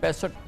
65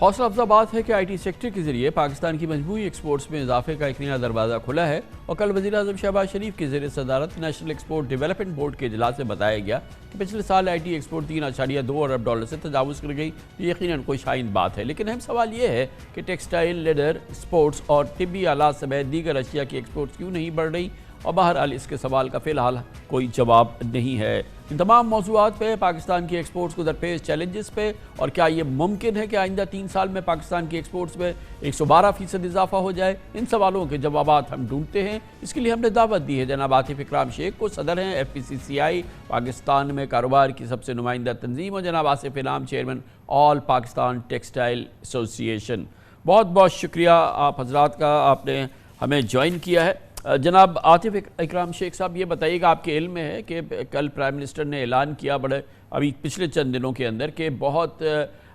حوصلہ افزا بات ہے کہ آئی ٹی سیکٹر کے ذریعے پاکستان کی مجموعی ایکسپورٹس میں اضافے کا ایک نیا دروازہ کھلا ہے، اور کل وزیر اعظم شہباز شریف کے زیر صدارت نیشنل ایکسپورٹ ڈیولپمنٹ بورڈ کے اجلاس میں بتایا گیا کہ پچھلے سال I T export 3.2 Arab dollar سے تجاوز کر گئی۔ یہ یقیناً کوئی شائن بات ہے، لیکن اہم سوال یہ ہے کہ ٹیکسٹائل، لیدر، اسپورٹس اور طبی آلات سمیت دیگر اشیاء کی ایکسپورٹس کیوں نہیں بڑھ رہی، اور بہرحال اس کے سوال کا فی الحال کوئی جواب نہیں ہے۔ ان تمام موضوعات پہ، پاکستان کی ایکسپورٹس کو درپیش چیلنجز پہ، اور کیا یہ ممکن ہے کہ آئندہ 3 سال میں پاکستان کی ایکسپورٹس میں 112% اضافہ ہو جائے، ان سوالوں کے جوابات ہم ڈھونڈتے ہیں۔ اس کے لیے ہم نے دعوت دی ہے جناب عاطف اکرام شیخ کو، صدر ہیں FPCCI پاکستان میں کاروبار کی سب سے نمائندہ تنظیم، اور جناب آصف انعام، چیئرمین آل پاکستان ٹیکسٹائل ایسوسی ایشن۔ بہت بہت شکریہ آپ حضرات کا، آپ نے ہمیں جوائن کیا ہے۔ جناب عاطف اکرام شیخ صاحب، یہ بتائیے گا، آپ کے علم میں ہے کہ کل پرائم منسٹر نے اعلان کیا ابھی پچھلے چند دنوں کے اندر کہ بہت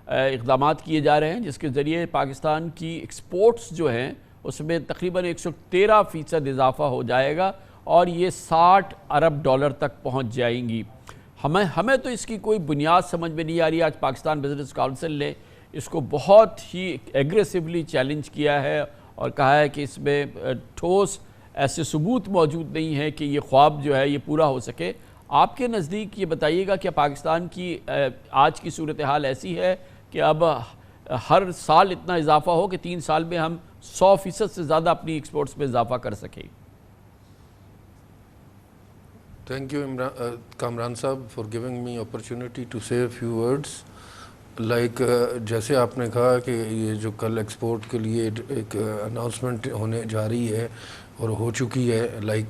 اقدامات کیے جا رہے ہیں جس کے ذریعے پاکستان کی ایکسپورٹس جو ہیں اس میں تقریباً 113% اضافہ ہو جائے گا، اور یہ 60 ارب ڈالر تک پہنچ جائیں گی۔ ہمیں تو اس کی کوئی بنیاد سمجھ میں نہیں آ رہی۔ آج پاکستان بزنس کونسل نے اس کو بہت ہی ایگریسولی چیلنج کیا ہے اور کہا ہے کہ اس میں ٹھوس ایسے ثبوت موجود نہیں ہے کہ یہ خواب جو ہے یہ پورا ہو سکے۔ آپ کے نزدیک یہ بتائیے گا کہ پاکستان کی آج کی صورتحال ایسی ہے کہ اب ہر سال اتنا اضافہ ہو کہ 3 سال میں ہم 100% سے زیادہ اپنی ایکسپورٹس میں اضافہ کر سکیں؟ تھینک یو کامران صاحب for giving me opportunity to say few words. Like جیسے آپ نے کہا کہ یہ جو کل ایکسپورٹ کے لیے ایک اناؤنسمنٹ ہونے جا رہی ہے اور ہو چکی ہے، لائک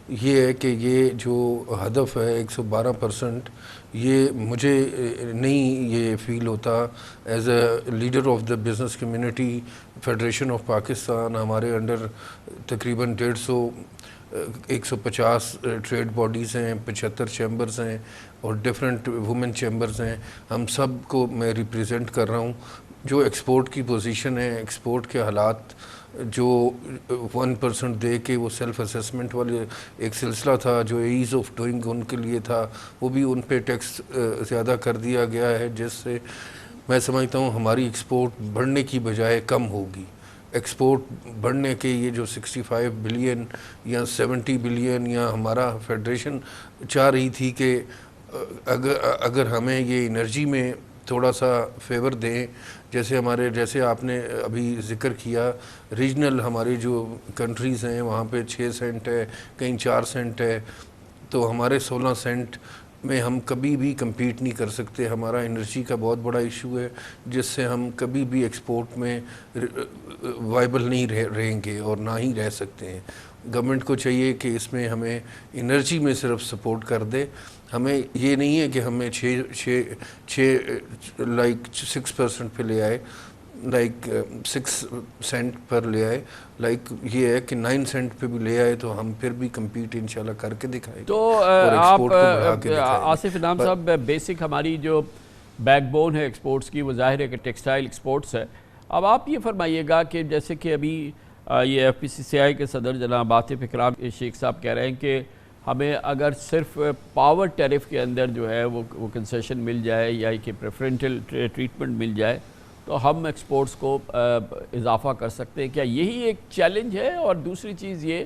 یہ ہے کہ یہ جو ہدف ہے 112%، یہ مجھے نہیں یہ فیل ہوتا as a leader of the business community federation of Pakistan. ہمارے انڈر تقریباً 150 ٹریڈ باڈیز ہیں، 75 چیمبرز ہیں اور ڈفرینٹ وومن چیمبرز ہیں۔ ہم سب کو میں ریپریزنٹ کر رہا ہوں۔ جو ایکسپورٹ کی پوزیشن ہے، ایکسپورٹ کے حالات جو 1% دے کے وہ سیلف اسیسمنٹ والے ایک سلسلہ تھا جو ایز آف ڈوئنگ ان کے لیے تھا، وہ بھی ان پہ ٹیکس زیادہ کر دیا گیا ہے، جس سے میں سمجھتا ہوں ہماری ایکسپورٹ بڑھنے کی بجائے کم ہوگی۔ ایکسپورٹ بڑھنے کے یہ جو 65 بلین یا 70 بلین یا ہمارا فیڈریشن چاہ رہی تھی کہ اگر ہمیں یہ انرجی میں تھوڑا سا فیور دیں، جیسے آپ نے ابھی ذکر کیا، ریجنل ہماری جو کنٹریز ہیں وہاں پہ 6 سینٹ ہے، کہیں 4 سینٹ ہے، تو ہمارے 16 سینٹ میں ہم کبھی بھی کمپیٹ نہیں کر سکتے۔ ہمارا انرجی کا بہت بڑا ایشو ہے جس سے ہم کبھی بھی ایکسپورٹ میں وائبل نہیں رہیں گے اور نہ ہی رہ سکتے ہیں۔ گورنمنٹ کو چاہیے کہ اس میں ہمیں انرجی میں صرف سپورٹ کر دے۔ ہمیں یہ نہیں ہے کہ ہمیں 6% پہ لے آئے، لائک 6 سینٹ پر لے آئے، لائک یہ ہے کہ 9 سینٹ پہ بھی لے آئے تو ہم پھر بھی کمپیٹ انشاءاللہ کر کے دکھائیں گے۔ تو آپ آصف انعام صاحب، بیسک ہماری جو بیک بون ہے ایکسپورٹس کی وہ ظاہر ہے کہ ٹیکسٹائل ایکسپورٹس ہے۔ اب آپ یہ فرمائیے گا کہ جیسے کہ ابھی یہ FPCCI کے صدر جناب عاطف اکرام شیخ صاحب کہہ رہے ہیں کہ ہمیں اگر صرف پاور ٹیرف کے اندر جو ہے وہ کنسیشن مل جائے یا کہ پریفرنشل ٹریٹمنٹ مل جائے تو ہم ایکسپورٹس کو اضافہ کر سکتے ہیں۔ کیا یہی ایک چیلنج ہے؟ اور دوسری چیز یہ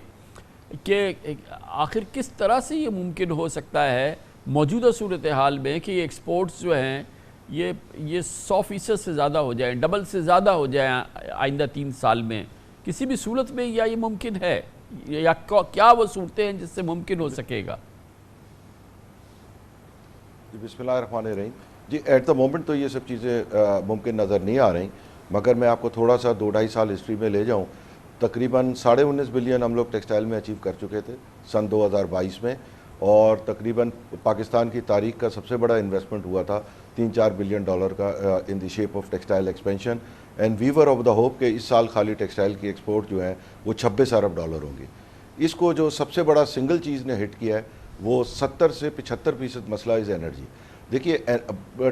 کہ آخر کس طرح سے یہ ممکن ہو سکتا ہے موجودہ صورتحال میں کہ یہ ایکسپورٹس جو ہیں یہ 100% سے زیادہ ہو جائیں، ڈبل سے زیادہ ہو جائیں آئندہ 3 سال میں؟ کسی بھی صورت میں یا یہ ممکن ہے، یا کیا وہ صورتیں ہیں جس سے ممکن ہو سکے گا؟ بسم اللہ الرحمن الرحیم۔ جی، ایٹ دا مومنٹ تو یہ سب چیزیں ممکن نظر نہیں آ رہی، مگر میں آپ کو تھوڑا سا 2-2.5 سال ہسٹری میں لے جاؤں۔ تقریباً 19.5 بلین ہم لوگ ٹیکسٹائل میں اچیو کر چکے تھے سن 2022 میں، اور تقریباً پاکستان کی تاریخ کا سب سے بڑا انویسٹمنٹ ہوا تھا $3-4 بلین کا in the shape of textile expansion, and we are of the hope کہ اس سال خالی ٹیکسٹائل کی ایکسپورٹ جو ہے وہ $26 ارب ہوں گی۔ اس کو جو سب سے بڑا سنگل چیز نے ہٹ کیا ہے وہ 70 سے 75% مسئلہ از انرجی۔ دیکھیے،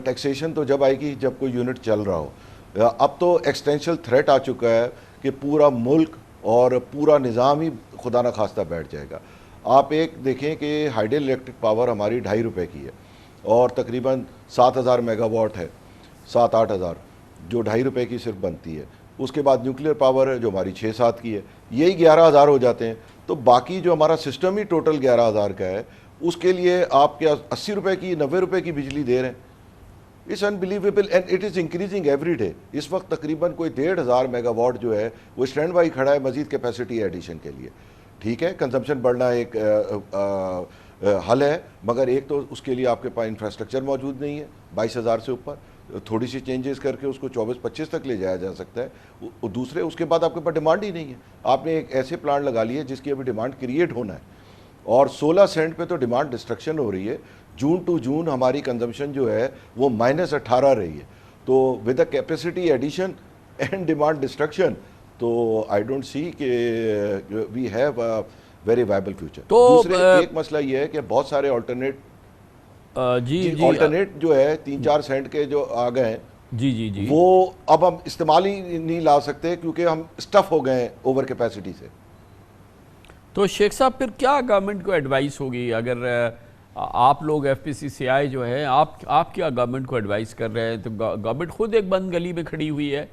ٹیکسیشن تو جب آئے گی جب کوئی یونٹ چل رہا ہو۔ اب تو ایکسٹینشل تھریٹ آ چکا ہے کہ پورا ملک اور پورا نظام ہی خدا نہ خواستہ بیٹھ جائے گا۔ آپ ایک دیکھیں کہ ہائیڈل الیکٹرک پاور ہماری $2.5 کی ہے اور تقریباً 7,000 میگا واٹ ہے، 7-8 ہزار۔ جو 2.5 روپے کی صرف بنتی ہے. اس کے بعد نیوکلیئر پاور ہے جو ہماری 6-7 کی ہے, یہی 11,000 ہو جاتے ہیں. تو باقی جو ہمارا سسٹم ہی ٹوٹل 11,000 کا ہے, اس کے لیے آپ کیا 80 روپے کی 90 روپے کی بجلی دے رہے ہیں. It's unbelievable and it is increasing every day. اس وقت تقریباً کوئی 1,500 میگا واٹ جو ہے وہ اسٹینڈ بائی کھڑا ہے مزید کیپیسٹی ایڈیشن کے لیے. ٹھیک ہے, کنزمپشن بڑھنا ایک حل ہے, مگر ایک تو اس کے لیے آپ کے پاس انفراسٹرکچر موجود نہیں ہے. 22,000 سے اوپر تھوڑی سی چینجز کر کے اس کو 24-25 تک لے جایا جا سکتا ہے. دوسرے اس کے بعد آپ کے پاس ڈیمانڈ ہی نہیں ہے. آپ نے ایک ایسے پلانٹ لگا لی ہے جس کی ابھی ڈیمانڈ کریٹ ہونا ہے, اور 16 سینٹ پہ تو ڈیمانڈ ڈسٹرکشن ہو رہی ہے. جون ٹو جون ہماری کنزمپشن جو ہے وہ -18 رہی ہے. تو with a capacity addition and demand destruction, تو آئی ڈونٹ سی کہ we have a very viable future. دوسرے ایک مسئلہ یہ ہے کہ بہت سارے آلٹرنیٹ جو ہے 3-4 سینٹ کے جو آ گئے ہیں, جی وہ اب ہم استعمال ہی نہیں لا سکتے کیونکہ ہم اسٹف ہو گئے ہیں اوور کیپیسٹی سے. تو شیخ صاحب پھر کیا گورنمنٹ کو ایڈوائس ہوگی؟ اگر آپ لوگ ایف پی سی سی آئی جو ہے, آپ کیا گورنمنٹ کو ایڈوائس کر رہے ہیں؟ تو گورنمنٹ خود ایک بند گلی میں کھڑی ہوئی ہے.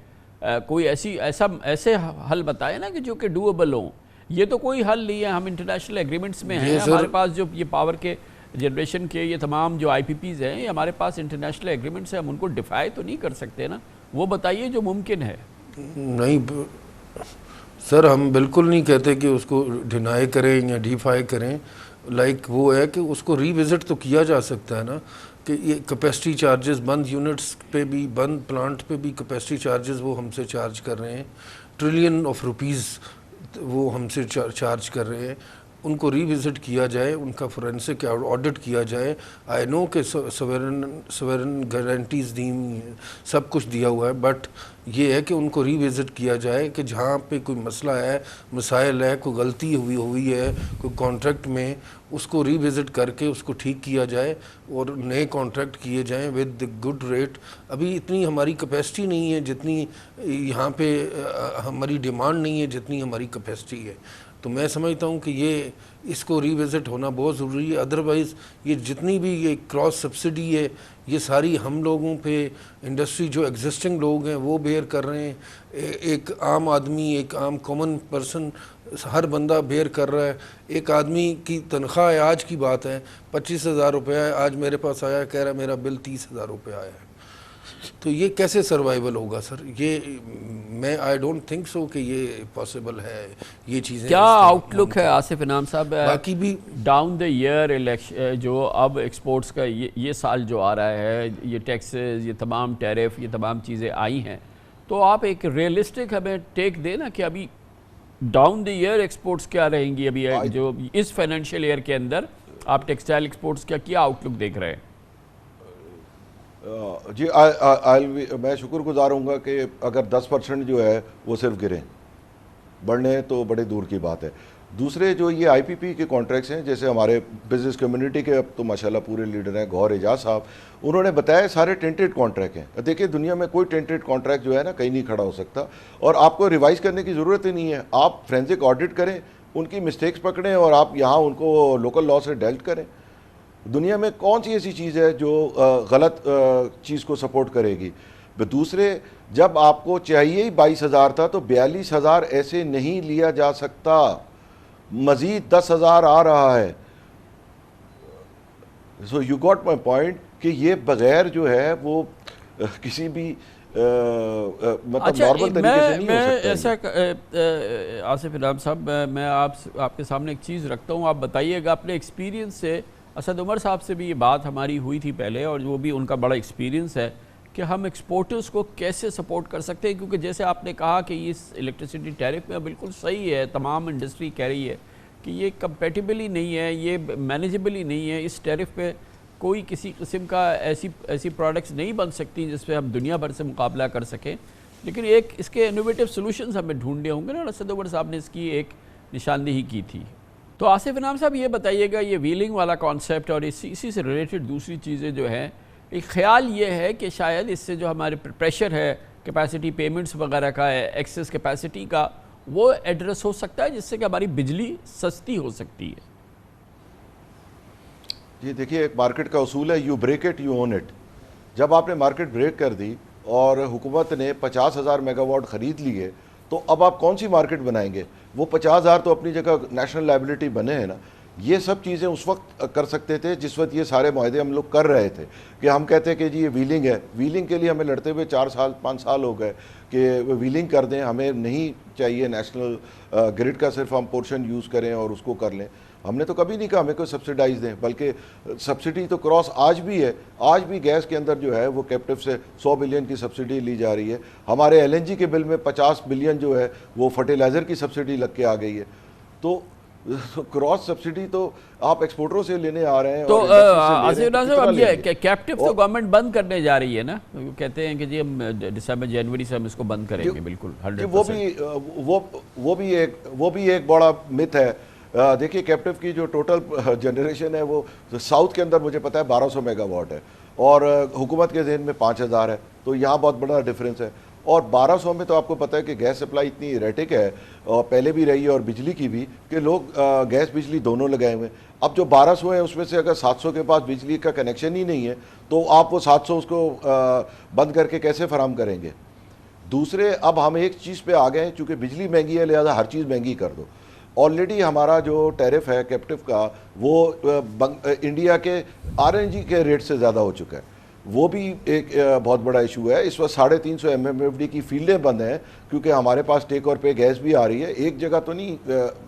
کوئی ایسے حل بتائے نا کہ جو کہ ڈویبل ہوں. یہ تو کوئی حل نہیں ہے. ہم انٹرنیشنل ایگریمنٹس میں ہیں, ہمارے پاس جو یہ پاور کے جنریشن کے یہ تمام جو آئی پی پیز ہیں, یہ ہمارے پاس انٹرنیشنل ایگریمنٹس ہیں, ہم ان کو ڈیفائی تو نہیں کر سکتے نا. وہ بتائیے جو ممکن ہے. نہیں سر, ہم بالکل نہیں کہتے کہ اس کو ڈینائی کریں یا ڈیفائی کریں. لائک وہ ہے کہ اس کو ری وزٹ تو کیا جا سکتا ہے نا, کہ یہ کیپیسٹی چارجز بند یونٹس پہ بھی, بند پلانٹ پہ بھی کیپیسٹی چارجز وہ ہم سے چارج کر رہے ہیں. ٹریلین آف روپیز وہ ہم سے چارج کر رہے ہیں. ان کو ری وزٹ کیا جائے, ان کا فورینسک آڈٹ کیا جائے. آئی نو کہ سوورن گارنٹیز دی ہوئی ہیں, سب کچھ دیا ہوا ہے, بٹ یہ ہے کہ ان کو ری وزٹ کیا جائے کہ جہاں پہ کوئی مسئلہ ہے, مسائل ہے, کوئی غلطی ہوئی ہے کوئی کانٹریکٹ میں, اس کو ری وزٹ کر کے اس کو ٹھیک کیا جائے اور نئے کانٹریکٹ کیے جائیں ود گڈ ریٹ. ابھی اتنی ہماری کیپیسٹی نہیں ہے جتنی یہاں پہ, ہماری ڈیمانڈ نہیں ہے جتنی ہماری کیپیسٹی ہے. تو میں سمجھتا ہوں کہ اس کو ری وزٹ ہونا بہت ضروری ہے. ادروائز یہ جتنی بھی یہ کراس سبسڈی ہے, یہ ساری ہم لوگوں پہ, انڈسٹری جو ایگزسٹنگ لوگ ہیں وہ بیئر کر رہے ہیں. ایک عام آدمی, ایک عام کامن پرسن, ہر بندہ بیئر کر رہا ہے. ایک آدمی کی تنخواہ ہے, آج کی بات ہے 25,000 روپیہ ہے, آج میرے پاس آیا کہہ رہا ہے میرا بل 30,000 روپیہ آیا ہے. تو یہ کیسے سروائیول ہوگا سر؟ یہ میں آئی ڈونٹ تھنک سو کہ یہ پاسبل ہے. یہ چیزیں کیا آؤٹ لک ہے آصف انعام صاحب؟ باقی بھی ڈاؤن دا ایئر جو اب ایکسپورٹس کا یہ سال جو آ رہا ہے, یہ ٹیکسز, یہ تمام ٹیرف, یہ تمام چیزیں آئی ہیں, تو آپ ایک ریئلسٹک ہمیں ٹیک دیں نا کہ ابھی ڈاؤن دا ایئر ایکسپورٹس کیا رہیں گی. ابھی جو اس فائنینشیل ایئر کے اندر آپ ٹیکسٹائل ایکسپورٹس کا کیا آؤٹ لک دیکھ رہے ہیں؟ جی میں شکر گزار ہوں گا کہ اگر 10% جو ہے وہ صرف گریں, بڑھنے تو بڑے دور کی بات ہے. دوسرے جو یہ آئی پی پی کے کانٹریکٹس ہیں, جیسے ہمارے بزنس کمیونٹی کے اب تو ماشاءاللہ پورے لیڈر ہیں, گوہر اعجاز صاحب, انہوں نے بتایا سارے ٹینٹڈ کانٹریکٹ ہیں. دیکھیں دنیا میں کوئی ٹینٹڈ کانٹریکٹ جو ہے نا کہیں نہیں کھڑا ہو سکتا, اور آپ کو ریوائز کرنے کی ضرورت ہی نہیں ہے. آپ فرینزک آڈٹ کریں, ان کی مسٹیکس پکڑیں اور آپ یہاں ان کو لوکل لاء سے ڈیلٹ کریں. دنیا میں کون سی ایسی چیز ہے جو غلط چیز کو سپورٹ کرے گی؟ دوسرے, جب آپ کو چاہیے ہی 22,000 تھا تو 42,000 ایسے نہیں لیا جا سکتا, مزید 10,000 آ رہا ہے. So you got my point کہ یہ بغیر جو ہے وہ کسی بھی مطلب نارمل طریقے سے نہیں ہو سکتا. آصف انعام صاحب, میں آپ کے سامنے ایک چیز رکھتا ہوں, آپ بتائیے گا اپنے ایکسپیرینس سے. اسد عمر صاحب سے بھی یہ بات ہماری ہوئی تھی پہلے, اور وہ بھی ان کا بڑا ایکسپیرینس ہے کہ ہم ایکسپورٹرز کو کیسے سپورٹ کر سکتے ہیں. کیونکہ جیسے آپ نے کہا کہ اس الیکٹریسٹی ٹیرف میں بالکل صحیح ہے, تمام انڈسٹری کہہ رہی ہے کہ یہ کمپیٹیبل ہی نہیں ہے, یہ مینیجیبل ہی نہیں ہے. اس ٹیرف پہ کوئی کسی قسم کا ایسی پروڈکٹس نہیں بن سکتی جس پہ ہم دنیا بھر سے مقابلہ کر سکیں. لیکن ایک اس کے انوویٹیو سلوشنز ہمیں ڈھونڈنے ہوں گے نا, اسد عمر صاحب نے اس کی ایک نشاندہی کی تھی. تو آصف انعام صاحب یہ بتائیے گا, یہ ویلنگ والا کانسیپٹ اور اسی سے ریلیٹڈ دوسری چیزیں جو ہیں, ایک خیال یہ ہے کہ شاید اس سے جو ہمارے پریشر ہے کیپیسٹی پیمنٹس وغیرہ کا, ایکسس کیپیسٹی کا, وہ ایڈریس ہو سکتا ہے جس سے کہ ہماری بجلی سستی ہو سکتی ہے. جی دیکھیے, ایک مارکیٹ کا اصول ہے, you break it you own it. جب آپ نے مارکیٹ بریک کر دی اور حکومت نے 50,000 میگا واٹ خرید لی ہے، تو اب آپ کون سی مارکیٹ بنائیں گے؟ وہ 50,000 تو اپنی جگہ نیشنل لائبلٹی بنے ہیں نا. یہ سب چیزیں اس وقت کر سکتے تھے جس وقت یہ سارے معاہدے ہم لوگ کر رہے تھے، کہ ہم کہتے ہیں کہ جی یہ ویلنگ ہے. ویلنگ کے لیے ہمیں لڑتے ہوئے 4-5 سال ہو گئے کہ ویلنگ کر دیں، ہمیں نہیں چاہیے نیشنل گرڈ کا صرف ہم پورشن یوز کریں اور اس کو کر لیں. ہم نے تو کبھی نہیں کہا ہمیں کوئی سبسیڈائز دیں، بلکہ سبسڈی تو کراس آج بھی ہے. آج بھی گیس کے اندر جو ہے وہ کیپٹیو سے 100 بلین کی سبسڈی لی جا رہی ہے. ہمارے ایل این جی کے بل میں 50 بلین جو ہے وہ فرٹیلائزر کی سبسڈی لگ کے آ گئی ہے. تو کراس سبسڈی تو آپ ایکسپورٹروں سے لینے آ رہے ہیں. تو آصف اللہ صاحب اب یہ کیپٹیو تو گورنمنٹ بند کرنے جا رہی ہے نا، کہتے ہیں کہ جی ہم دسمبر جنوری سے ہم اس کو بند کریں گے. بالکل 100%. وہ بھی ایک بڑا مت ہے. دیکھیے کیپٹیو کی جو ٹوٹل جنریشن ہے وہ ساؤتھ کے اندر مجھے پتا ہے 1200 میگا واٹ ہے، اور حکومت کے ذہن میں 5000 ہے. تو یہاں بہت بڑا ڈفرینس ہے. اور 1200 میں تو آپ کو پتہ ہے کہ گیس سپلائی اتنی ایریٹک ہے، اور پہلے بھی رہی ہے اور بجلی کی بھی، کہ لوگ گیس بجلی دونوں لگائے ہوئے ہیں. اب جو 1200 ہیں اس میں سے اگر 700 کے پاس بجلی کا کنیکشن ہی نہیں ہے تو آپ وہ 700 اس کو بند کر کے کیسے فراہم کریں گے؟ دوسرے اب ہم ایک چیز پہ آ گئے ہیں، چونکہ بجلی مہنگی ہے لہذا ہر چیز مہنگی کر دو. آلریڈی ہمارا جو ٹیرف ہے کیپٹیو کا وہ انڈیا کے آر این جی کے ریٹ سے زیادہ ہو چکا ہے. وہ بھی ایک بہت بڑا ایشو ہے. اس وقت 350 MMFD کی فیلڈیں بند ہیں کیونکہ ہمارے پاس ٹیک اور پے گیس بھی آ رہی ہے. ایک جگہ تو نہیں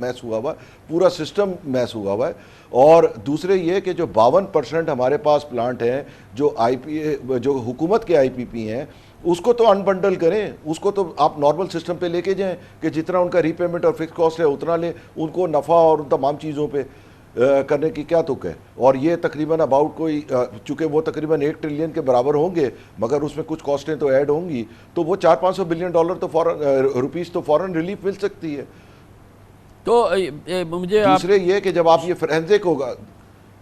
میس ہوا ہوا، پورا سسٹم میس ہوا ہوا ہے. اور دوسرے یہ کہ جو 52% ہمارے پاس پلانٹ ہیں جو حکومت کے IPP ہیں، اس کو تو انبنڈل کریں، اس کو تو آپ نارمل سسٹم پہ لے کے جائیں کہ جتنا ان کا ری پیمنٹ اور فکس کاسٹ ہے اتنا لیں. ان کو نفع اور ان تمام چیزوں پہ کرنے کی کیا تک ہے؟ اور یہ تقریباً اباؤٹ کوئی چونکہ وہ تقریباً 1 ٹریلین کے برابر ہوں گے، مگر اس میں کچھ کاسٹیں تو ایڈ ہوں گی، تو وہ 400-500 بلین ڈالر تو روپیز تو فوراً ریلیف مل سکتی ہے. تو مجھے دوسرے یہ کہ جب آپ یہ فرینزک ہوگا،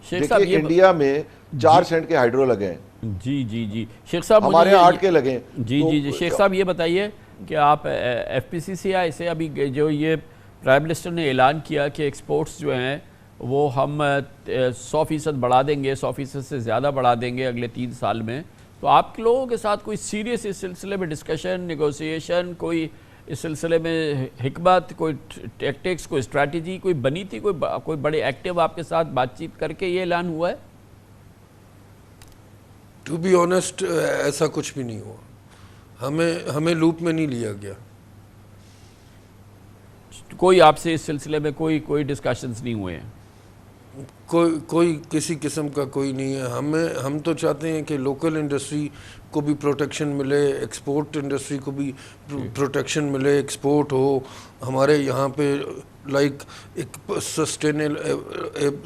دیکھیے انڈیا میں 4 سینٹ کے ہائیڈرو لگے ہیں. جی شیخ صاحب ہمارے 8 کے لگے ہیں. جی شیخ صاحب یہ بتائیے کہ آپ FPCCI سے ابھی جو یہ پرائم منسٹر نے اعلان کیا کہ ایکسپورٹس جو ہیں وہ ہم 100% بڑھا دیں گے، 100% سے زیادہ بڑھا دیں گے اگلے 3 سال میں، تو آپ کے لوگوں کے ساتھ کوئی سیریس اس سلسلے میں ڈسکشن، نیگوسیشن، کوئی اس سلسلے میں حکمت، کوئی ٹیکٹکس، کوئی اسٹریٹجی کوئی بنی تھی، کوئی بڑے ایکٹیو آپ کے ساتھ بات چیت کر کے یہ اعلان ہوا ہے؟ ٹو بی آنیسٹ ایسا کچھ بھی نہیں ہوا. ہمیں لوپ میں نہیں لیا گیا. کوئی آپ سے اس سلسلے میں کوئی ڈسکشنز نہیں ہوئے ہیں؟ کوئی کسی قسم کا کوئی نہیں ہے. ہم تو چاہتے ہیں کہ لوکل انڈسٹری کو بھی پروٹیکشن ملے، ایکسپورٹ انڈسٹری کو بھی پروٹیکشن ملے، ایکسپورٹ ہو ہمارے یہاں پہ، لائک ایک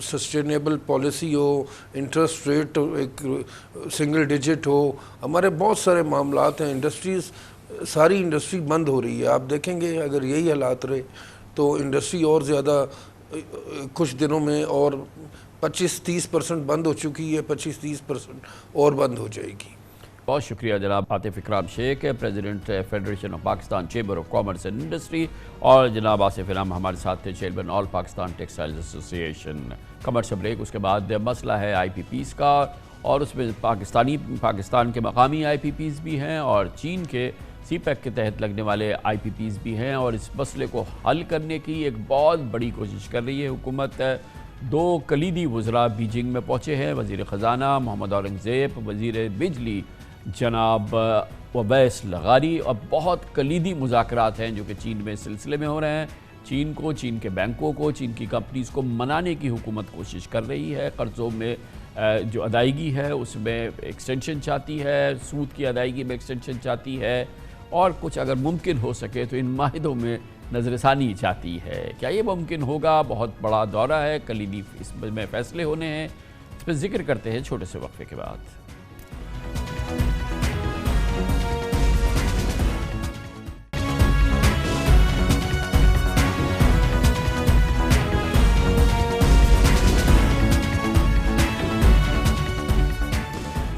سسٹینیبل پالیسی ہو، انٹرسٹ ریٹ ایک سنگل ڈیجٹ ہو. ہمارے بہت سارے معاملات ہیں. ساری انڈسٹری بند ہو رہی ہے. آپ دیکھیں گے اگر یہی حالات رہے تو انڈسٹری اور زیادہ کچھ دنوں میں اور 25-30% بند ہو چکی ہے، 25-30% اور بند ہو جائے گی. بہت شکریہ جناب عاطف اکرام شیخ، president federation of Pakistan chamber of commerce and industry, اور جناب آصف انعام ہمارے ساتھ تھے، چیئرمین آل پاکستان ٹیکسٹائلز ایسوسی ایشن. Commercial break. اس کے بعد مسئلہ ہے IPPs کا، اور اس میں پاکستان کے مقامی IPPs بھی ہیں اور چین کے CPEC کے تحت لگنے والے IPPs بھی ہیں، اور اس مسئلے کو حل کرنے کی ایک بہت بڑی کوشش کر رہی ہے حکومت. 2 کلیدی وزراء بیجنگ میں پہنچے ہیں، وزیر خزانہ محمد اورنگزیب، وزیر بجلی جناب اویس لغاری، اور بہت کلیدی مذاکرات ہیں جو کہ چین میں اس سلسلے میں ہو رہے ہیں. چین کو، چین کے بینکوں کو، چین کی کمپنیز کو منانے کی حکومت کوشش کر رہی ہے. قرضوں میں جو ادائیگی ہے اس میں ایکسٹینشن چاہتی ہے، سود کی ادائیگی میں ایکسٹینشن چاہتی ہے، اور کچھ اگر ممکن ہو سکے تو ان معاہدوں میں نظر ثانی چاہتی ہے. کیا یہ ممکن ہوگا؟ بہت بڑا دورہ ہے، کلیدی اس میں فیصلے ہونے ہیں. اس پہ ذکر کرتے ہیں چھوٹے سے وقفے کے بعد.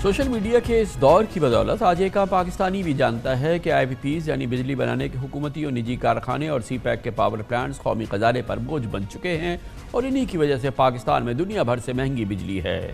سوشل میڈیا کے اس دور کی بدولت آج ایک عام پاکستانی بھی جانتا ہے کہ IPPs یعنی بجلی بنانے کے حکومتی اور نجی کارخانے اور CPEC کے پاور پلانٹس قومی خزانے پر بوجھ بن چکے ہیں، اور انہی کی وجہ سے پاکستان میں دنیا بھر سے مہنگی بجلی ہے.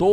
2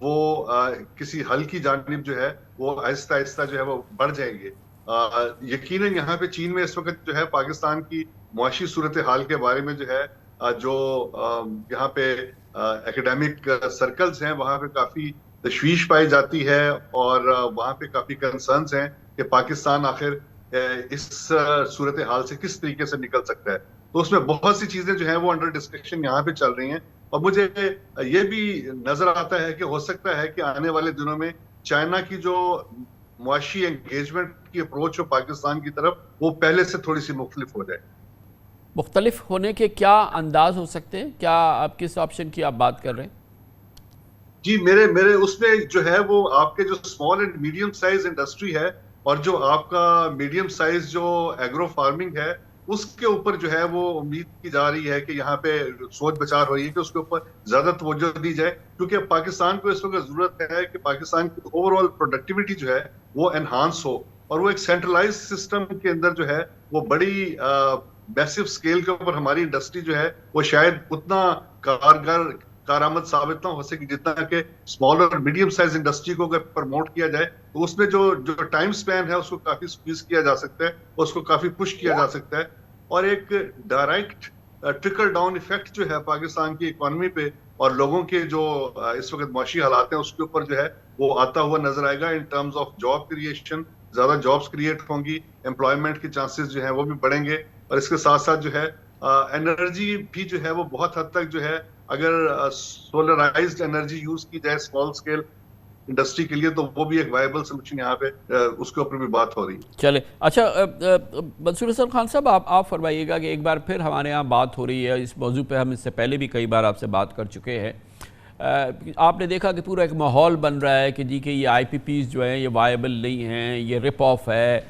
وہ کسی حل کی جانب جو ہے وہ آہستہ آہستہ جو ہے وہ بڑھ جائیں گے. یقیناً یہاں پہ چین میں اس وقت جو ہے پاکستان کی معاشی صورتحال کے بارے میں جو ہے جو یہاں پہ ایکیڈیمک سرکلز ہیں وہاں پہ کافی تشویش پائی جاتی ہے, اور وہاں پہ کافی کنسرنز ہیں کہ پاکستان آخر اس صورتحال سے کس طریقے سے نکل سکتا ہے. تو اس میں بہت سی چیزیں جو ہیں وہ انڈر ڈسکشن یہاں پہ چل رہی ہیں, اور مجھے یہ بھی نظر آتا ہے کہ ہو سکتا ہے کہ آنے والے دنوں میں چائنا کی جو معاشی انگیجمنٹ کی اپروچ ہو پاکستان کی طرف وہ پہلے سے تھوڑی سی مختلف ہو جائے. مختلف ہونے کے کیا انداز ہو سکتے ہیں؟ کیا آپ کس آپشن کی آپ بات کر رہے ہیں؟ جی میرے اس میں جو ہے وہ آپ کے جو small and medium size industry ہے اور جو آپ کا میڈیم سائز جو ایگرو فارمنگ ہے اس کے اوپر جو ہے وہ امید کی جا رہی ہے کہ یہاں پہ سوچ بچار ہوئی ہے کہ اس کے اوپر زیادہ توجہ دی جائے, کیونکہ پاکستان کو اس وقت ضرورت ہے کہ پاکستان کی اوور آل پروڈکٹیوٹی جو ہے وہ انہانس ہو, اور وہ ایک سینٹرلائز سسٹم کے اندر جو ہے وہ بڑی میسو اسکیل کے اوپر ہماری انڈسٹری جو ہے وہ شاید اتنا کارآمد ثابت نہ ہو سکے جتنا کہ اسمال اور میڈیم سائز انڈسٹری کو اگر پروموٹ کیا جائے تو اس میں جو ٹائم سپین ہے اس کو کافی سکویز کیا جا سکتا ہے, اس کو کافی پش کیا جا سکتا ہے, اور ایک ڈائریکٹ ٹرکل ڈاؤن ایفیکٹ جو ہے پاکستان کی اکانومی پہ اور لوگوں کے جو اس وقت معاشی حالات ہیں اس کے اوپر جو ہے وہ آتا ہوا نظر آئے گا. In terms of job creation زیادہ جابس کریٹ ہوں گی, امپلائمنٹ کے چانسز جو ہیں وہ بھی بڑھیں گے, اور اس کے ساتھ ساتھ جو ہے انرجی بھی جو ہے وہ بہت حد تک جو ہے اگر سولرائزڈ انرجی یوز کی جائے اسمال اسکیل انڈسٹری کے لیے تو وہ بھی ایک وائبل سولوشن یہاں پہ اس کے اوپر بھی بات ہو رہی ہے. چلے اچھا منصور حسن خان صاحب آپ فرمائیے گا کہ ایک بار پھر ہمارے ہاں بات ہو رہی ہے اس موضوع پہ, ہم اس سے پہلے بھی کئی بار آپ سے بات کر چکے ہیں. آپ نے دیکھا کہ پورا ایک ماحول بن رہا ہے کہ جی کہ یہ آئی پی پیز جو ہیں یہ وائبل نہیں ہیں, یہ رپ آف ہے,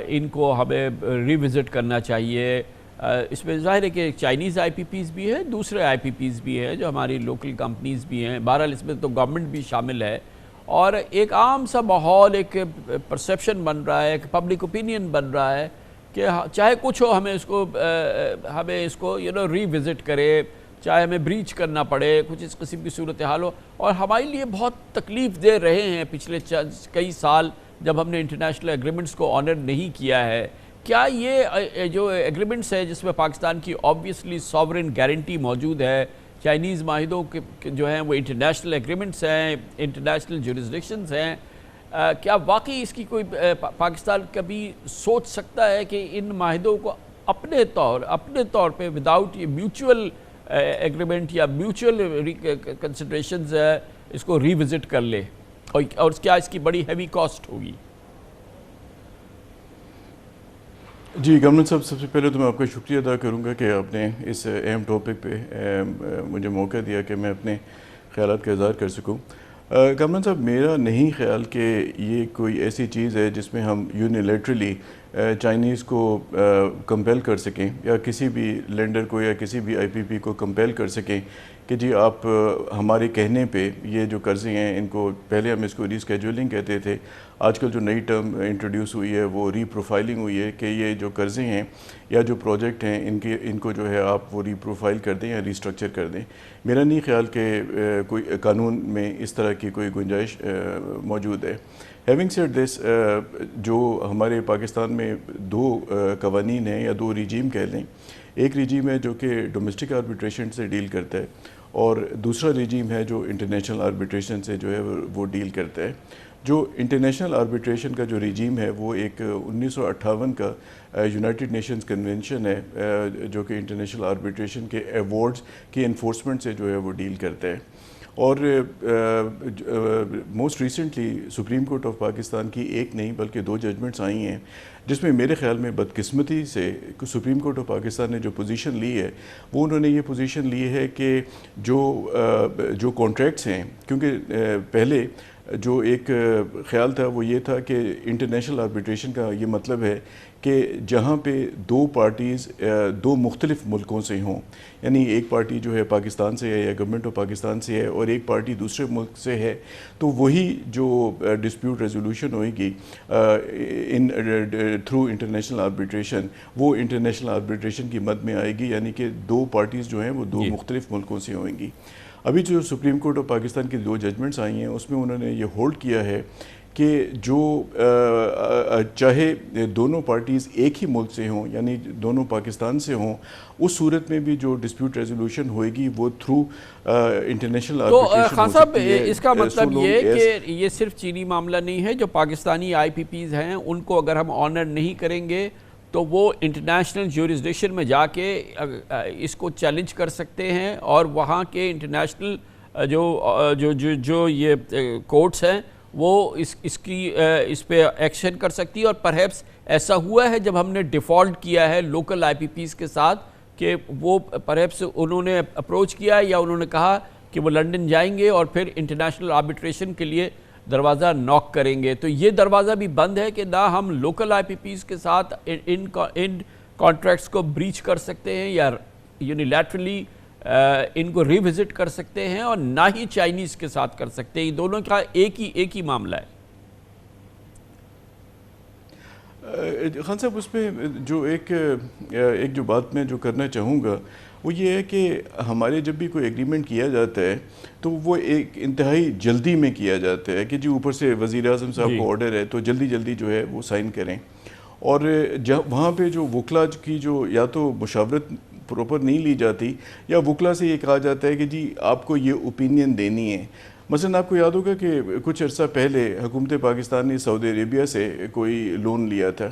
ان کو ہمیں ریوزٹ کرنا چاہیے. اس میں ظاہر ہے کہ چائنیز آئی پی پیز بھی ہے, دوسرے آئی پی پیز بھی ہیں جو ہماری لوکل کمپنیز بھی ہیں, بہرحال اس میں تو گورنمنٹ بھی شامل ہے, اور ایک عام سا ماحول, ایک پرسیپشن بن رہا ہے, ایک پبلک اوپینین بن رہا ہے کہ چاہے کچھ ہو ہمیں اس کو ری وزٹ کرے, چاہے ہمیں بریچ کرنا پڑے, کچھ اس قسم کی صورتحال ہو. اور ہمارے لیے بہت تکلیف دے رہے ہیں پچھلے کئی سال جب ہم نے انٹرنیشنل ایگریمنٹس کو آنر نہیں کیا ہے. کیا یہ جو ایگریمنٹس ہے جس میں پاکستان کی آبویسلی ساورن گارنٹی موجود ہے, چائنیز معاہدوں کے جو ہیں وہ انٹرنیشنل ایگریمنٹس ہیں, انٹرنیشنل جورسڈکشنز ہیں, کیا واقعی اس کی کوئی پاکستان کبھی سوچ سکتا ہے کہ ان معاہدوں کو اپنے طور پہ وداؤٹ یہ میوچول ایگریمنٹ یا میوچول کنسیڈریشنز اس کو ری وزٹ کر لے, اور کیا اس کی بڑی ہیوی کاسٹ ہوگی؟ جی گورنر صاحب, سب سے پہلے تو میں آپ کا شکریہ ادا کروں گا کہ آپ نے اس اہم ٹاپک پہ مجھے موقع دیا کہ میں اپنے خیالات کا اظہار کر سکوں. گورنر صاحب, میرا نہیں خیال کہ یہ کوئی ایسی چیز ہے جس میں ہم یونیلیٹرلی چائنیز کو کمپیل کر سکیں یا کسی بھی لینڈر کو یا کسی بھی آئی پی پی کو کمپیل کر سکیں کہ جی آپ ہمارے کہنے پہ یہ جو قرضے ہیں ان کو, پہلے ہم اس کو ری اسکیجولنگ کہتے تھے, آج کل جو نئی ٹرم انٹروڈیوس ہوئی ہے وہ ری پروفائلنگ ہوئی ہے کہ یہ جو قرضے ہیں یا جو پروجیکٹ ہیں ان کو جو ہے آپ وہ ری پروفائل کر دیں یا ری اسٹرکچر کر دیں. میرا نہیں خیال کہ کوئی قانون میں اس طرح کی کوئی گنجائش موجود ہے. ہیونگ سیڈ دس, جو ہمارے پاکستان میں دو قوانین ہیں یا دو ریجیم کہہ لیں, ایک ریجیم ہے جو کہ ڈومیسٹک آربیٹریشن سے ڈیل کرتا ہے اور دوسرا ریجیم ہے جو انٹرنیشنل آربیٹریشن سے جو ہے وہ ڈیل کرتا ہے. جو انٹرنیشنل آربیٹریشن کا جو ریجیم ہے وہ ایک 1958 کا یونائٹڈ نیشنز کنونشن ہے جو کہ انٹرنیشنل آربیٹریشن کے ایوارڈز کی انفورسمنٹ سے جو ہے وہ ڈیل کرتا ہے. اور most recently supreme court of Pakistan کی ایک نہیں بلکہ دو ججمنٹس آئی ہیں جس میں میرے خیال میں بدقسمتی سے سپریم کورٹ آف پاکستان نے جو پوزیشن لی ہے وہ انہوں نے یہ پوزیشن لی ہے کہ جو کانٹریکٹس ہیں, کیونکہ پہلے جو ایک خیال تھا وہ یہ تھا کہ انٹرنیشنل آربیٹریشن کا یہ مطلب ہے کہ جہاں پہ دو پارٹیز دو مختلف ملکوں سے ہوں, یعنی ایک پارٹی جو ہے پاکستان سے ہے یا گورنمنٹ آف پاکستان سے ہے اور ایک پارٹی دوسرے ملک سے ہے, تو وہی جو ڈسپیوٹ ریزولوشن ہوئے گی تھرو انٹرنیشنل آربیٹریشن وہ انٹرنیشنل آربیٹریشن کی مد میں آئے گی, یعنی کہ دو پارٹیز جو ہیں وہ دو مختلف ملکوں سے ہوئیں گی. ابھی جو سپریم کورٹ آف پاکستان کی 2 ججمنٹس آئی ہیں اس میں انہوں نے یہ ہولڈ کیا ہے کہ جو چاہے دونوں پارٹیز ایک ہی ملک سے ہوں یعنی دونوں پاکستان سے ہوں اس صورت میں بھی جو ڈسپیوٹ ریزولوشن ہوئے گی وہ تھرو انٹرنیشنل آربیٹریشن تو خان صاحب اس کا مطلب یہ کہ یہ صرف چینی معاملہ نہیں ہے, جو پاکستانی آئی پی پیز ہیں ان کو اگر ہم آنر نہیں کریں گے تو وہ انٹرنیشنل جیورسڈکشن میں جا کے اس کو چیلنج کر سکتے ہیں اور وہاں کے انٹرنیشنل جو یہ کورٹس ہیں وہ اس پہ ایکشن کر سکتی ہے. اور پرہیپس ایسا ہوا ہے جب ہم نے ڈیفالٹ کیا ہے لوکل آئی پی پیز کے ساتھ کہ وہ پرہیپس انہوں نے اپروچ کیا یا انہوں نے کہا کہ وہ لنڈن جائیں گے اور پھر انٹرنیشنل آربیٹریشن کے لیے دروازہ ناک کریں گے. تو یہ دروازہ بھی بند ہے کہ نہ ہم لوکل آئی پی پیز کے ساتھ ان کانٹریکٹس کو بریچ کر سکتے ہیں یا یونیلیٹرلی ان کو ریوزٹ کر سکتے ہیں اور نہ ہی چائنیز کے ساتھ کر سکتے ہیں. یہ دونوں کا ایک ہی معاملہ ہے. خان صاحب اس پہ جو ایک جو بات میں جو کرنا چاہوں گا وہ یہ ہے کہ ہمارے جب بھی کوئی ایگریمنٹ کیا جاتا ہے تو وہ ایک انتہائی جلدی میں کیا جاتا ہے کہ جی اوپر سے وزیر اعظم صاحب کو آرڈر ہے تو جلدی جو ہے وہ سائن کریں, اور وہاں پہ جو وکلا کی جو یا تو مشاورت پراپر نہیں لی جاتی یا وکلا سے یہ کہا جاتا ہے کہ جی آپ کو یہ اوپینین دینی ہے. مثلا آپ کو یاد ہوگا کہ کچھ عرصہ پہلے حکومت پاکستان نے سعودی عربیہ سے کوئی لون لیا تھا,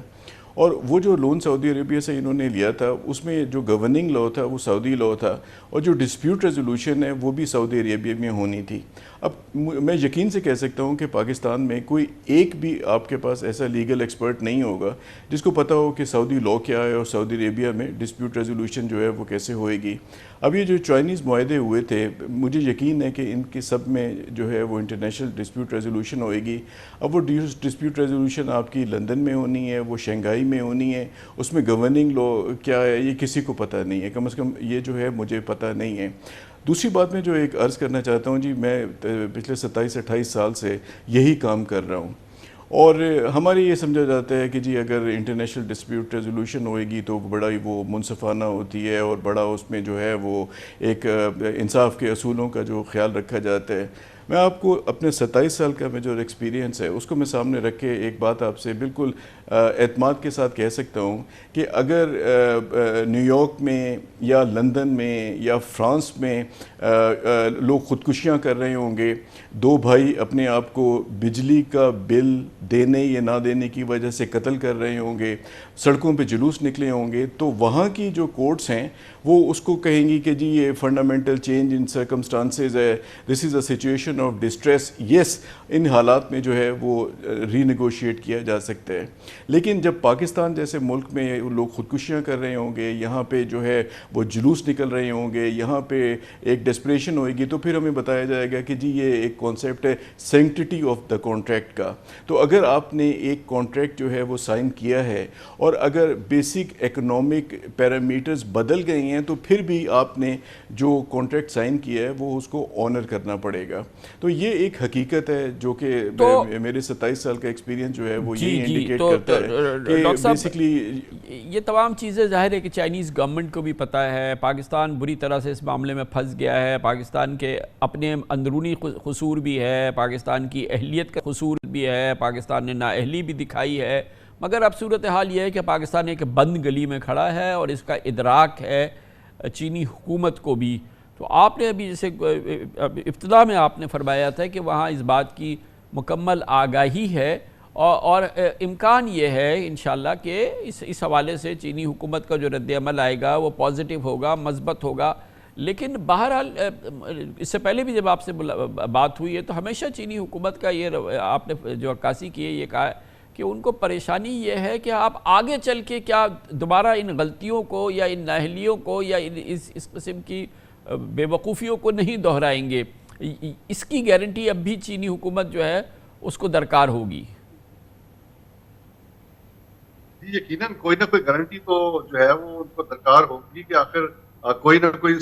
اور وہ جو لون سعودی عربیہ سے انہوں نے لیا تھا اس میں جو گورننگ لا تھا وہ سعودی لا تھا اور جو ڈسپیوٹ ریزولوشن ہے وہ بھی سعودی عربیہ میں ہونی تھی. اب میں یقین سے کہہ سکتا ہوں کہ پاکستان میں کوئی ایک بھی آپ کے پاس ایسا لیگل ایکسپرٹ نہیں ہوگا جس کو پتہ ہو کہ سعودی لا کیا ہے اور سعودی عربیہ میں ڈسپیوٹ ریزولوشن جو ہے وہ کیسے ہوئے گی. اب یہ جو چائنیز معاہدے ہوئے تھے مجھے یقین ہے کہ ان کے سب میں جو ہے وہ انٹرنیشنل ڈسپیوٹ ریزولوشن ہوئے گی. اب وہ ڈسپیوٹ ریزولوشن آپ کی لندن میں ہونی ہے, وہ شنگھائی میں ہونی ہے, اس میں گورننگ لا کیا ہے یہ کسی کو پتہ نہیں ہے, کم از کم یہ جو ہے مجھے پتہ نہیں ہے. دوسری بات میں جو ایک عرض کرنا چاہتا ہوں جی, میں پچھلے 27-28 سال سے یہی کام کر رہا ہوں اور ہمارے یہ سمجھا جاتا ہے کہ جی اگر انٹرنیشنل ڈسپیوٹ ریزولوشن ہوئے گی تو بڑا ہی وہ منصفانہ ہوتی ہے اور بڑا اس میں جو ہے وہ ایک انصاف کے اصولوں کا جو خیال رکھا جاتا ہے. میں آپ کو اپنے 27 سال کا میں جو ایکسپیرینس ہے اس کو میں سامنے رکھ کے ایک بات آپ سے بالکل اعتماد کے ساتھ کہہ سکتا ہوں کہ اگر نیو یارک میں یا لندن میں یا فرانس میں لوگ خودکشیاں کر رہے ہوں گے, 2 بھائی اپنے آپ کو بجلی کا بل دینے یا نہ دینے کی وجہ سے قتل کر رہے ہوں گے, سڑکوں پہ جلوس نکلے ہوں گے, تو وہاں کی جو کورٹس ہیں وہ اس کو کہیں گی کہ جی یہ فنڈامنٹل چینج ان سرکمسٹانسز ہے, دس از اے سچویشن آف ڈسٹریس. یس, ان حالات میں جو ہے وہ ری نیگوشیٹ کیا جا سکتا ہے. لیکن جب پاکستان جیسے ملک میں لوگ خودکشیاں کر رہے ہوں گے, یہاں پہ جو ہے وہ جلوس نکل رہے ہوں گے, یہاں پہ ایک ڈسپریشن ہوئے گی, تو پھر ہمیں بتایا جائے گا کہ جی یہ ایک کانسیپٹ ہے سینکٹیٹی آف دا کانٹریکٹ کا. تو اگر آپ نے ایک کانٹریکٹ جو ہے وہ سائن کیا ہے اور اگر بیسک اکنامک پیرامیٹرز بدل گئے ہیں تو پھر بھی آپ نے جو کانٹریکٹ سائن کیا ہے وہ اس کو آنر کرنا پڑے گا. تو یہ ایک حقیقت ہے جو کہ میرے 27 سال کا ایکسپیرینس جو ہے وہ یہ انڈیکیٹ کرتا ہے کہ بیسکلی یہ تمام چیزیں ظاہر ہے کہ چائنیز گورنمنٹ کو بھی پتہ ہے. پاکستان بری طرح سے اس معاملے میں پھنس گیا ہے, پاکستان کے اپنے اندرونی قصور بھی ہے, پاکستان کی اہلیت کا قصور بھی ہے, پاکستان نے نااہلی بھی دکھائی ہے, مگر اب صورتحال یہ ہے کہ پاکستان ایک بند گلی میں کھڑا ہے اور اس کا ادراک ہے چینی حکومت کو بھی. تو آپ نے ابھی جیسے ابتدا میں آپ نے فرمایا تھا کہ وہاں اس بات کی مکمل آگاہی ہے اور امکان یہ ہے انشاءاللہ کہ اس حوالے سے چینی حکومت کا جو رد عمل آئے گا وہ پازیٹیو ہوگا, مثبت ہوگا. لیکن بہرحال اس سے پہلے بھی جب آپ سے بات ہوئی ہے تو ہمیشہ چینی حکومت کا یہ آپ نے جو عکاسی کی ہے یہ کہا کہ ان کو پریشانی یہ ہے کہ آپ آگے چل کے کیا دوبارہ ان غلطیوں کو یا ان نااہلیوں کو یا اس قسم کی بے وقوفیوں کو نہیں دہرائیں گے. اس کی گارنٹی اب بھی چینی حکومت جو ہے اس کو درکار ہوگی. یقیناً کوئی نہ کوئی گارنٹی تو جو ہے وہ ان کو درکار ہوگی کہ آخر کوئی نہ کوئی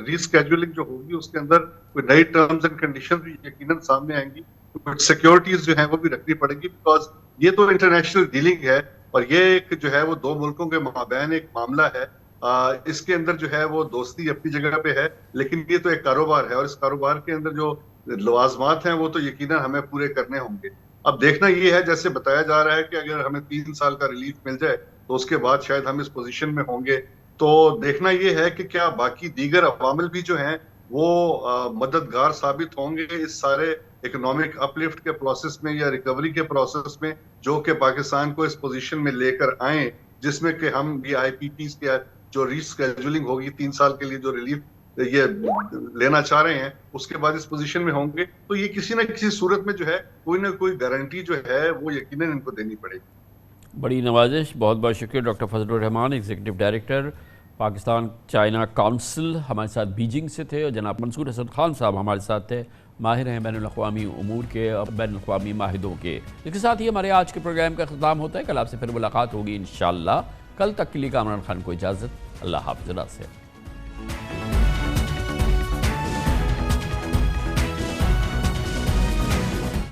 ریسکیجولنگ جو ہوگی اس کے اندر کوئی نئی ٹرمز اینڈ کنڈیشن بھی یقیناً سامنے آئیں گی, کچھ سیکیورٹیز جو ہیں وہ بھی رکھنی پڑیں گی, بیکاز یہ تو انٹرنیشنل ڈیلنگ ہے اور یہ ایک جو ہے وہ 2 ملکوں کے مابین ایک معاملہ ہے اس کے اندر جو ہے وہ دوستی اپنی جگہ پہ ہے، لیکن یہ تو ایک کاروبار ہے، اور اس کاروبار کے اندر جو لوازمات ہیں وہ تو یقیناً ہمیں پورے کرنے ہوں گے۔ اب دیکھنا یہ ہے، جیسے بتایا جا رہا ہے کہ اگر ہمیں 3 سال کا ریلیف مل جائے تو اس کے بعد شاید ہم اس پوزیشن میں ہوں گے۔ تو دیکھنا یہ ہے کہ کیا باقی دیگر عوامل بھی جو ہیں وہ مددگار ثابت ہوں گے اس سارے اکنامک اپ لفٹ کے پروسیس میں یا ریکوری کے پروسیس میں، جو کہ پاکستان کو اس پوزیشن میں لے کر آئیں، جس میں کہ ہم بھی آئی پی پیز کے جو ری اسکیجولنگ ہوگی 3 سال کے لیے جو ریلیف یہ لینا چاہ رہے ہیں، اس کے بعد اس پوزیشن میں ہوں گے۔ تو یہ کسی نہ کسی صورت میں جو ہے کوئی نہ کوئی گارنٹی جو ہے وہ یقیناً ان کو دینی پڑے گی۔ بڑی نوازش، بہت بہت شکریہ doctor Fazal ur-Rehman, executive director Pakistan China council, ہمارے ساتھ بیجنگ سے تھے، اور جناب منصور حسن خان صاحب ہمارے ساتھ تھے، ماہر ہیں بین الاقوامی امور کے اور بین الاقوامی معاہدوں کے۔ اس کے ساتھ ہی ہمارے آج کے پروگرام کا اختتام ہوتا ہے۔ کل آپ سے پھر ملاقات ہوگی انشاءاللہ۔ کل تک کے لیے کامران خان کو اجازت، اللہ حافظ سے۔